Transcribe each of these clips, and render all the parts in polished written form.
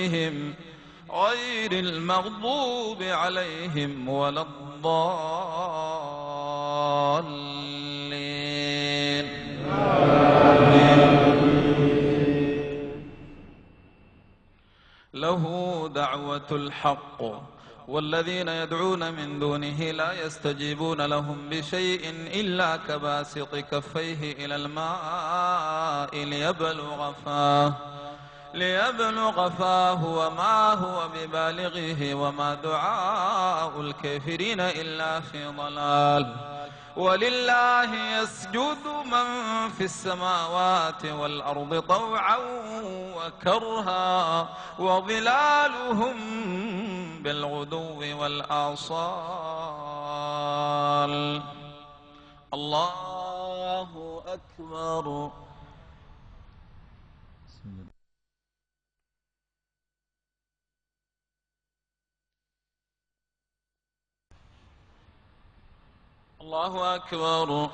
عليهم غير المغضوب عليهم ولا الضالين. له دعوة الحق والذين يدعون من دونه لا يستجيبون لهم بشيء إلا كباسط كفيه إلى الماء ليبلغ فاه وما هو ببالغه وما دعاء الكافرين إلا في ضلال. ولله يسجد من في السماوات والأرض طوعا وكرها وظلالهم بالغدو والآصال. الله أكبر. الله أكبر.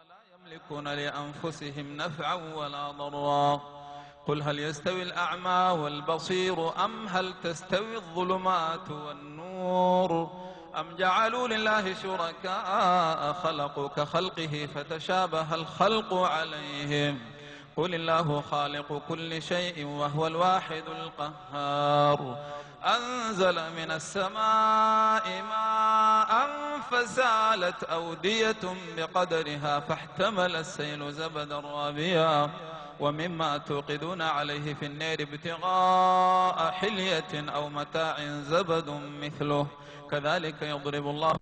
لا يملكون لأنفسهم نفعا ولا ضرا. قل هل يستوي الأعمى والبصير أم هل تستوي الظلمات والنور أم جعلوا لله شركاء خلقوا كخلقه فتشابه الخلق عليهم. قل الله خالق كل شيء وهو الواحد القهار. أنزل من السماء ماء فسالت أودية بقدرها فاحتمل السيل زبدا رابيا ومما توقدون عليه في النار ابتغاء حلية أو متاع زبد مثله كذلك يضرب الله